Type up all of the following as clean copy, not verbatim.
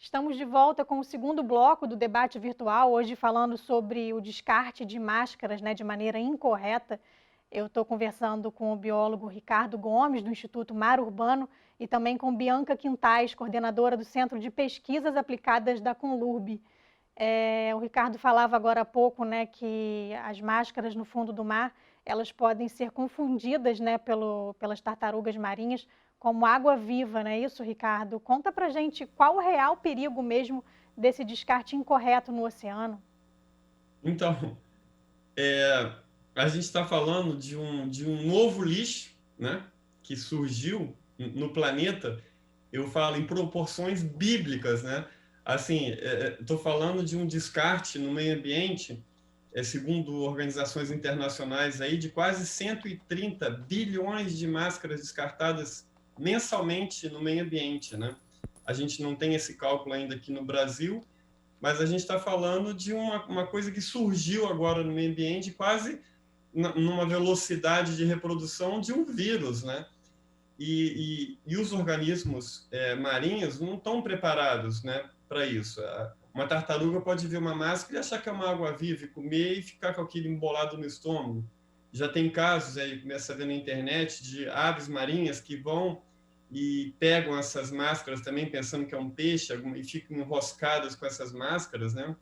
Estamos de volta com o segundo bloco do debate virtual, hoje falando sobre o descarte de máscaras, né, de maneira incorreta. Eu estou conversando com o biólogo Ricardo Gomes, do Instituto Mar Urbano, e também com Bianca Quintais, coordenadora do Centro de Pesquisas Aplicadas da Conlurb. O Ricardo falava agora há pouco, né, que as máscaras no fundo do mar, elas podem ser confundidas, né, pelas tartarugas marinhas como água viva, não é isso, Ricardo? Conta pra gente qual o real perigo mesmo desse descarte incorreto no oceano. Então, é, a gente está falando de um novo lixo, né, que surgiu no planeta. Eu falo em proporções bíblicas, né? Assim, estou falando de um descarte no meio ambiente, segundo organizações internacionais aí, de quase 130 bilhões de máscaras descartadas mensalmente no meio ambiente, né? A gente não tem esse cálculo ainda aqui no Brasil, mas a gente está falando de uma coisa que surgiu agora no meio ambiente, quase numa velocidade de reprodução de um vírus, né? E os organismos marinhos não estão preparados, né, para isso. Uma tartaruga pode ver uma máscara e achar que é uma água-viva e comer e ficar com aquilo embolado no estômago. Já tem casos aí, começa a ver na internet, de aves marinhas que vão e pegam essas máscaras também pensando que é um peixe e ficam enroscadas com essas máscaras, né?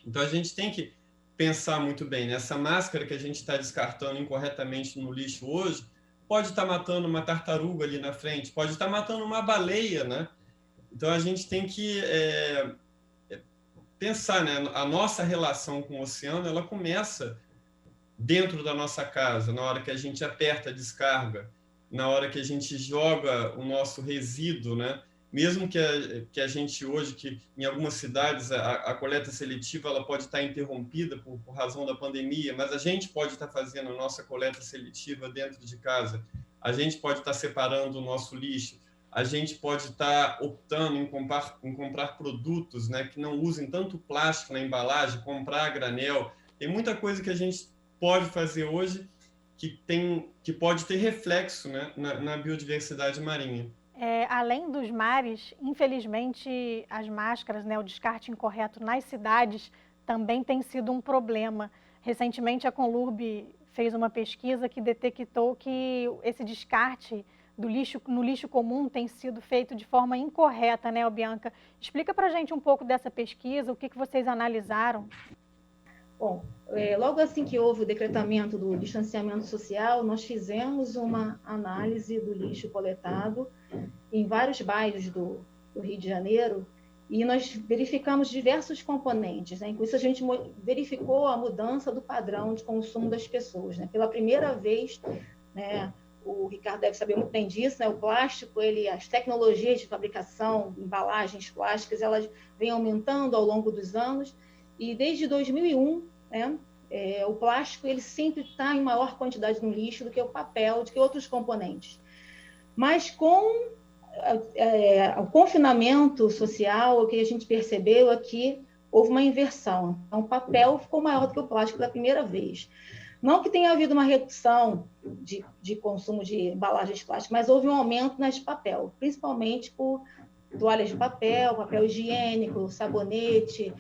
Então a gente tem que pensar muito bem, né? Essa máscara que a gente está descartando incorretamente no lixo hoje pode estar matando uma tartaruga ali na frente, pode estar matando uma baleia, né? Então a gente tem que pensar, né? A nossa relação com o oceano, ela começa dentro da nossa casa, na hora que a gente aperta a descarga, na hora que a gente joga o nosso resíduo, né? Mesmo que a gente hoje, que em algumas cidades a coleta seletiva ela pode estar interrompida por razão da pandemia, mas a gente pode estar fazendo a nossa coleta seletiva dentro de casa, a gente pode estar separando o nosso lixo, a gente pode estar optando em comprar produtos, né, que não usem tanto plástico na embalagem, comprar a granel. Tem muita coisa que a gente pode fazer hoje que pode ter reflexo, né, na biodiversidade marinha. Além dos mares, infelizmente, as máscaras, né, o descarte incorreto nas cidades também tem sido um problema. Recentemente, a Conlurb fez uma pesquisa que detectou que esse descarte do lixo, no lixo comum tem sido feito de forma incorreta, né, Bianca? Explica para a gente um pouco dessa pesquisa, o que vocês analisaram. Bom, logo assim que houve o decretamento do distanciamento social, nós fizemos uma análise do lixo coletado em vários bairros do Rio de Janeiro e nós verificamos diversos componentes, né? Com isso a gente verificou a mudança do padrão de consumo das pessoas, né? Pela primeira vez, né, o Ricardo deve saber muito bem disso, né? O plástico, as tecnologias de fabricação, embalagens plásticas, elas vêm aumentando ao longo dos anos e desde 2001, né, o plástico ele sempre está em maior quantidade no lixo do que o papel, do que outros componentes. Mas com o confinamento social, o que a gente percebeu é que houve uma inversão. Então, o papel ficou maior do que o plástico pela primeira vez. Não que tenha havido uma redução de consumo de embalagens plásticas, mas houve um aumento nas papel, principalmente por toalhas de papel higiênico, sabonete,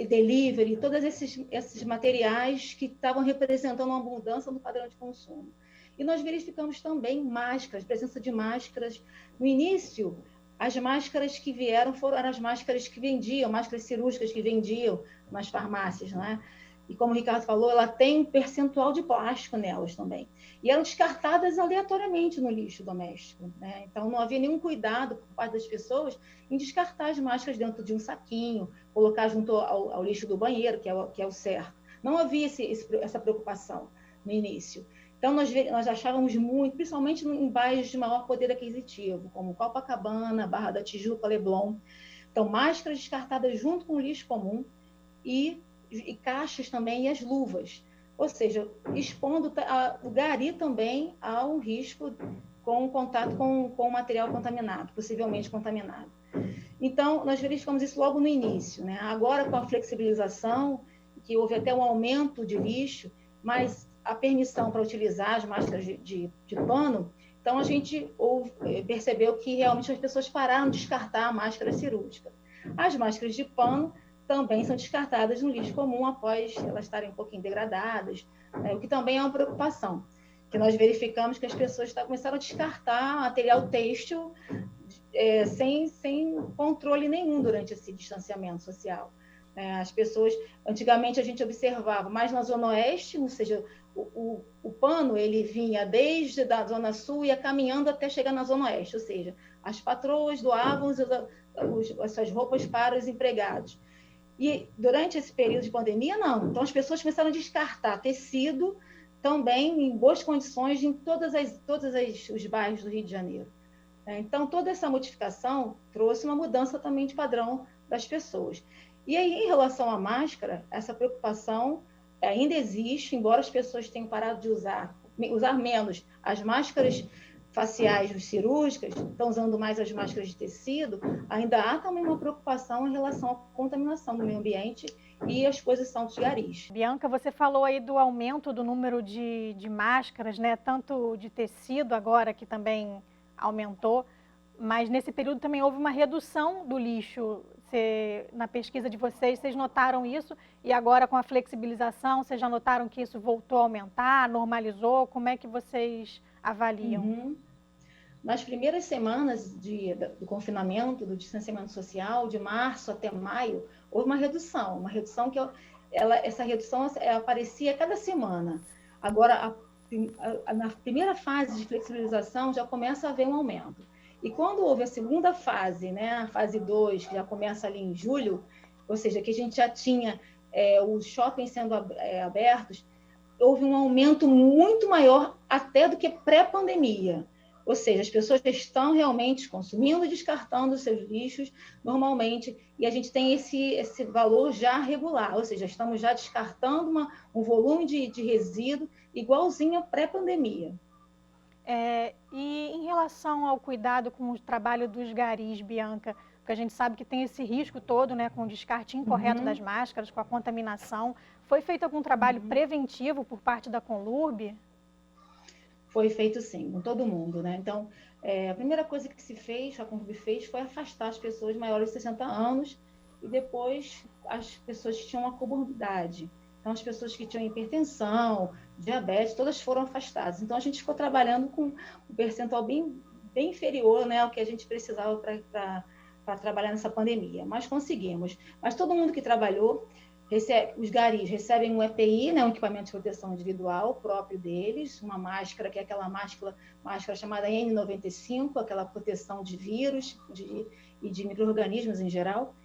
delivery, todos esses materiais que estavam representando uma mudança no padrão de consumo. E nós verificamos também máscaras, presença de máscaras. No início, as máscaras que vieram foram as máscaras que vendiam, máscaras cirúrgicas que vendiam nas farmácias, não é? E como o Ricardo falou, ela tem um percentual de plástico nelas também. E eram descartadas aleatoriamente no lixo doméstico, né? Então, não havia nenhum cuidado por parte das pessoas em descartar as máscaras dentro de um saquinho, colocar junto ao lixo do banheiro, que é o certo. Não havia essa preocupação no início. Então, nós achávamos muito, principalmente em bairros de maior poder aquisitivo, como Copacabana, Barra da Tijuca, Leblon. Então, máscaras descartadas junto com o lixo comum e caixas também e as luvas. Ou seja, expondo o gari também a um risco com o contato com o material contaminado, possivelmente contaminado. Então, nós verificamos isso logo no início, né? Agora, com a flexibilização, que houve até um aumento de lixo, mas a permissão para utilizar as máscaras de pano, Então, a gente percebeu que realmente as pessoas pararam de descartar a máscara cirúrgica. As máscaras de pano também são descartadas no lixo comum após elas estarem um pouquinho degradadas, né? O que também é uma preocupação, que nós verificamos que as pessoas começaram a descartar material têxtil sem controle nenhum durante esse distanciamento social. As pessoas, antigamente a gente observava mais na Zona Oeste, ou seja, o pano ele vinha desde a Zona Sul e ia caminhando até chegar na Zona Oeste, ou seja, as patroas doavam as suas roupas para os empregados. E durante esse período de pandemia, não. Então, as pessoas começaram a descartar tecido também em boas condições em todos os bairros do Rio de Janeiro. Então, toda essa modificação trouxe uma mudança também de padrão das pessoas. E aí, em relação à máscara, essa preocupação ainda existe, embora as pessoas tenham parado de usar menos as máscaras faciais cirúrgicas, estão usando mais as máscaras de tecido, ainda há também uma preocupação em relação à contaminação do meio ambiente e a exposição dos garis. Bianca, você falou aí do aumento do número de máscaras, né? Tanto de tecido agora, que também aumentou, mas nesse período também houve uma redução do lixo. Na pesquisa de vocês notaram isso? E agora com a flexibilização, vocês já notaram que isso voltou a aumentar, normalizou? Como é que vocês avaliam? Uhum. Nas primeiras semanas do confinamento, do distanciamento social, de março até maio, houve uma redução que essa redução aparecia a cada semana. Agora, na primeira fase de flexibilização, já começa a haver um aumento. E quando houve a segunda fase, né, a fase 2, que já começa ali em julho, ou seja, que a gente já tinha os shoppings sendo abertos, houve um aumento muito maior até do que pré-pandemia. Ou seja, as pessoas estão realmente consumindo e descartando os seus lixos normalmente, e a gente tem esse valor já regular, ou seja, estamos já descartando um volume de resíduo igualzinho à pré-pandemia. E em relação ao cuidado com o trabalho dos garis, Bianca, porque a gente sabe que tem esse risco todo, né, com o descarte incorreto das máscaras, com a contaminação, foi feito algum trabalho preventivo por parte da Conlurb? Foi feito sim, com todo mundo, né? Então, a primeira coisa que a Conlurb fez foi afastar as pessoas maiores de 60 anos e depois as pessoas que tinham uma comorbidade. Então, as pessoas que tinham hipertensão, diabetes, todas foram afastadas. Então, a gente ficou trabalhando com um percentual bem inferior, né, ao que a gente precisava para trabalhar nessa pandemia. Mas conseguimos. Mas todo mundo que trabalhou, os garis recebem um EPI, né, um equipamento de proteção individual próprio deles, uma máscara, que é aquela máscara chamada N95, aquela proteção de vírus e de micro-organismos em geral.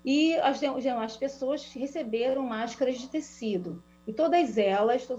E as demais pessoas receberam máscaras de tecido. E todas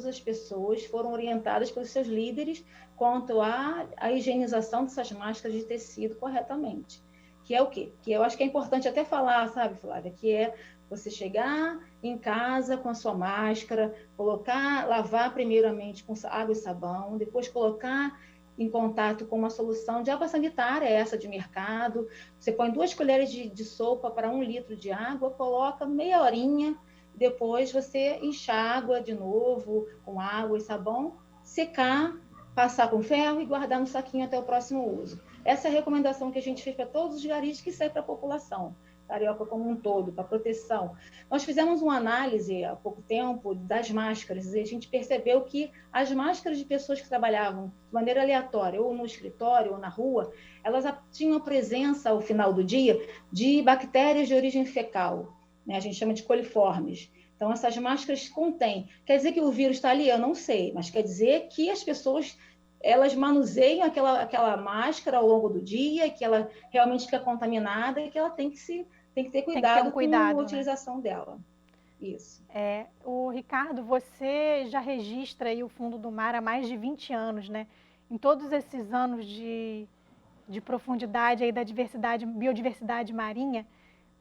as pessoas foram orientadas pelos seus líderes quanto à higienização dessas máscaras de tecido corretamente. Que é o quê? Que eu acho que é importante até falar, sabe, Flávia? Que é você chegar em casa com a sua máscara, lavar primeiramente com água e sabão, depois colocar em contato com uma solução de água sanitária, essa de mercado. Você põe 2 colheres de sopa para 1 litro de água, coloca meia horinha, depois você enxágua de novo com água e sabão, secar, passar com ferro e guardar no saquinho até o próximo uso. Essa é a recomendação que a gente fez para todos os garis que serve para a população carioca como um todo, para proteção. Nós fizemos uma análise há pouco tempo das máscaras e a gente percebeu que as máscaras de pessoas que trabalhavam de maneira aleatória, ou no escritório, ou na rua, elas tinham a presença, ao final do dia, de bactérias de origem fecal, né? A gente chama de coliformes. Então, essas máscaras contêm. Quer dizer que o vírus está ali? Eu não sei, mas quer dizer que as pessoas elas manuseiam aquela máscara ao longo do dia, que ela realmente fica contaminada e que ela tem que ter cuidado, com a utilização dela. Isso. O Ricardo, você já registra aí o Fundo do Mar há mais de 20 anos, né? Em todos esses anos de profundidade aí da biodiversidade marinha,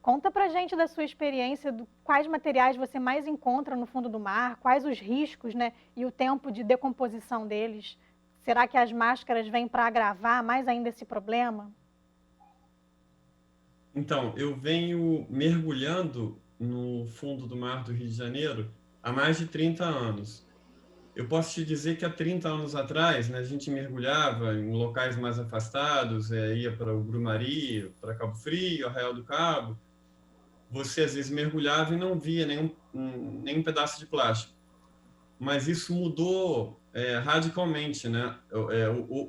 conta pra gente da sua experiência, quais materiais você mais encontra no fundo do mar, quais os riscos, né? E o tempo de decomposição deles. Será que as máscaras vêm para agravar mais ainda esse problema? Então, eu venho mergulhando no fundo do mar do Rio de Janeiro há mais de 30 anos. eu posso te dizer que há 30 anos atrás, né, a gente mergulhava em locais mais afastados, ia para o Grumari, para Cabo Frio, Arraial do Cabo. Você às vezes mergulhava e não via nenhum pedaço de plástico. Mas isso mudou radicalmente, né?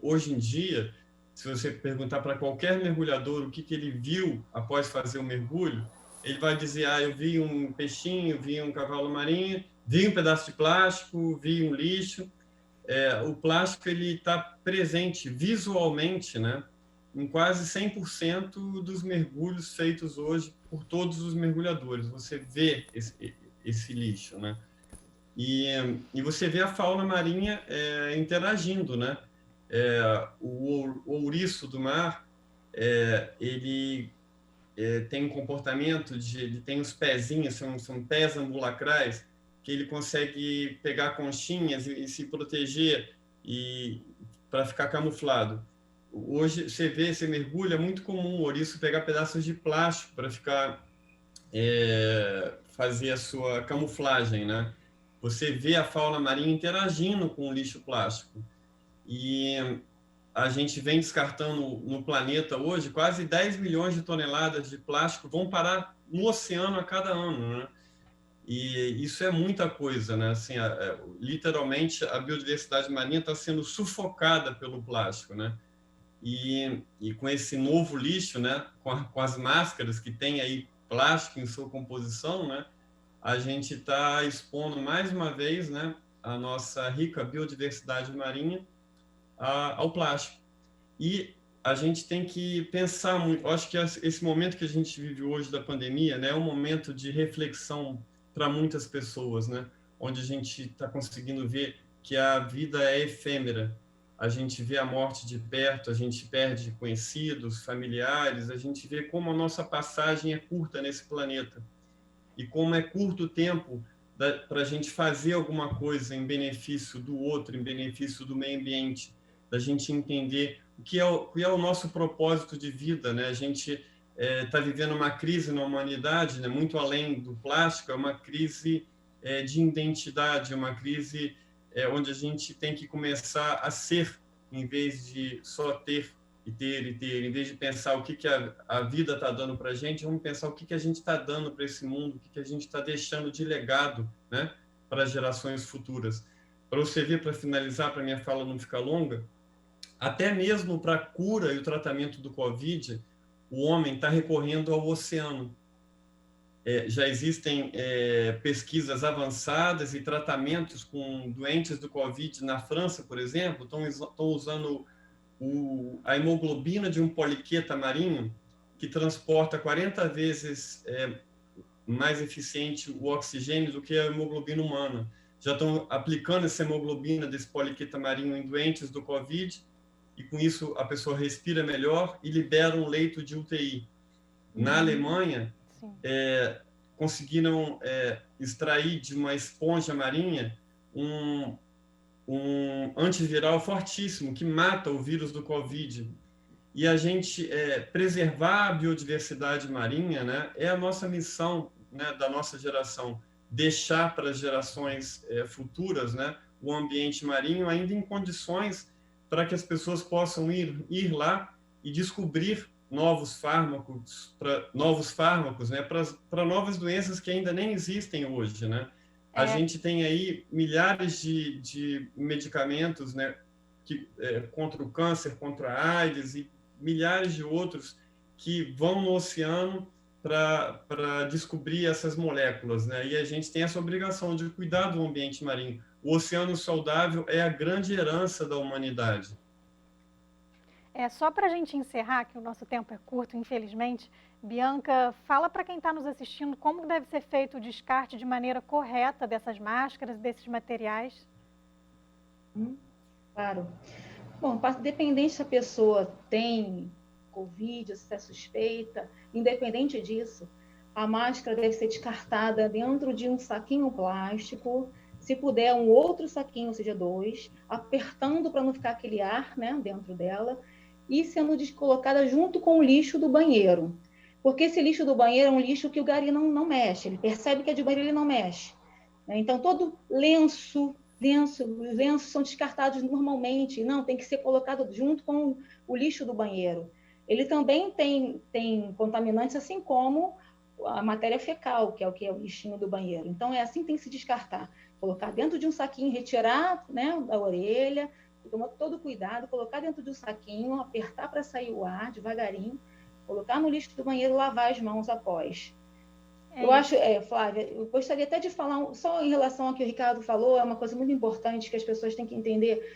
Hoje em dia, se você perguntar para qualquer mergulhador o que ele viu após fazer o mergulho, ele vai dizer: eu vi um peixinho, vi um cavalo marinho, vi um pedaço de plástico, vi um lixo. O plástico ele está presente visualmente, né, em quase 100% dos mergulhos feitos hoje por todos os mergulhadores. Você vê esse lixo, né? E você vê a fauna marinha interagindo, né? O ouriço do mar, ele tem um comportamento ele tem os pezinhos, são pés ambulacrais, que ele consegue pegar conchinhas e se proteger e para ficar camuflado. Hoje você mergulha, é muito comum o ouriço pegar pedaços de plástico para ficar fazer a sua camuflagem, né? Você vê a fauna marinha interagindo com o lixo plástico. E a gente vem descartando no planeta hoje quase 10 milhões de toneladas de plástico vão parar no oceano a cada ano, né? E isso é muita coisa, né? Assim, literalmente a biodiversidade marinha está sendo sufocada pelo plástico, né? E com esse novo lixo, né? Com as máscaras que tem aí plástico em sua composição, né? A gente está expondo mais uma vez, né? A nossa rica biodiversidade marinha ao plástico. E a gente tem que pensar muito. Eu acho que esse momento que a gente vive hoje da pandemia, né, é um momento de reflexão para muitas pessoas, né, onde a gente está conseguindo ver que a vida é efêmera. A gente vê a morte de perto, a gente perde conhecidos, familiares, a gente vê como a nossa passagem é curta nesse planeta e como é curto o tempo para a gente fazer alguma coisa em benefício do outro, em benefício do meio ambiente, da gente entender o que é o nosso propósito de vida, né? A gente está vivendo uma crise na humanidade, né? Muito além do plástico, é uma crise de identidade, uma crise onde a gente tem que começar a ser, em vez de só ter e ter e ter. Em vez de pensar o que a vida está dando para a gente, vamos pensar o que a gente está dando para esse mundo, o que a gente está deixando de legado, né, para as gerações futuras. Para você ver, para finalizar, para minha fala não ficar longa, até mesmo para a cura e o tratamento do Covid, o homem está recorrendo ao oceano. Já existem pesquisas avançadas e tratamentos com doentes do Covid na França, por exemplo, estão usando a hemoglobina de um poliqueta marinho, que transporta 40 vezes mais eficiente o oxigênio do que a hemoglobina humana. Já estão aplicando essa hemoglobina desse poliqueta marinho em doentes do Covid, e com isso a pessoa respira melhor e libera um leito de UTI. Na Alemanha, conseguiram extrair de uma esponja marinha um antiviral fortíssimo que mata o vírus do Covid. E a gente preservar a biodiversidade marinha, né, é a nossa missão, né, da nossa geração, deixar para as gerações futuras, né, o ambiente marinho ainda em condições para que as pessoas possam ir lá e descobrir novos fármacos, né, para novas doenças que ainda nem existem hoje, né? A gente tem aí milhares de medicamentos, né, contra o câncer, contra a AIDS e milhares de outros que vão no oceano para descobrir essas moléculas, né? E a gente tem essa obrigação de cuidar do ambiente marinho. O oceano saudável é a grande herança da humanidade. Só para a gente encerrar, que o nosso tempo é curto, infelizmente, Bianca, fala para quem está nos assistindo como deve ser feito o descarte de maneira correta dessas máscaras, desses materiais. Claro. Bom, dependente se a pessoa tem Covid, se é suspeita, independente disso, a máscara deve ser descartada dentro de um saquinho plástico, se puder um outro saquinho, ou seja, 2, apertando para não ficar aquele ar, né, dentro dela, e sendo descolocada junto com o lixo do banheiro. Porque esse lixo do banheiro é um lixo que o gari não mexe, ele percebe que é de banheiro, ele não mexe. Então, todo lenço, Os lenços são descartados normalmente, não, tem que ser colocado junto com o lixo do banheiro. Ele também tem contaminantes, assim como a matéria fecal, que é o lixinho do banheiro. Então, é assim que tem que se descartar. Colocar dentro de um saquinho, retirar, né, da orelha, tomar todo cuidado, colocar dentro de um saquinho, apertar para sair o ar devagarinho, colocar no lixo do banheiro e lavar as mãos após. Eu acho, Flávia, eu gostaria até de falar, só em relação ao que o Ricardo falou, é uma coisa muito importante que as pessoas têm que entender.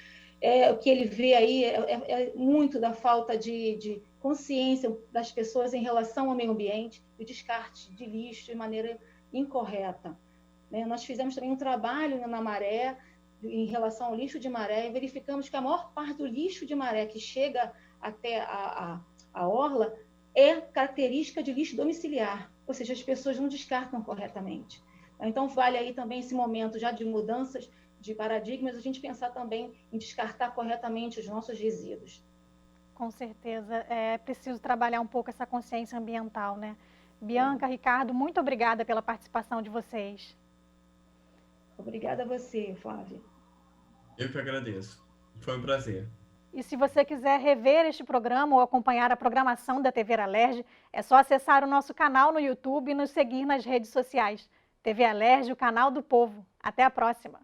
O que ele vê aí é muito da falta de consciência das pessoas em relação ao meio ambiente e o descarte de lixo de maneira incorreta. Né? Nós fizemos também um trabalho na Maré em relação ao lixo de maré e verificamos que a maior parte do lixo de maré que chega até a orla é característica de lixo domiciliar, ou seja, as pessoas não descartam corretamente. Então, vale aí também esse momento já de mudanças de paradigmas, a gente pensar também em descartar corretamente os nossos resíduos. Com certeza, é preciso trabalhar um pouco essa consciência ambiental, né? Bianca, Ricardo, muito obrigada pela participação de vocês. Obrigada a você, Flávia. Eu que agradeço. Foi um prazer. E se você quiser rever este programa ou acompanhar a programação da TV Alerj, é só acessar o nosso canal no YouTube e nos seguir nas redes sociais. TV Alerj, o canal do povo. Até a próxima!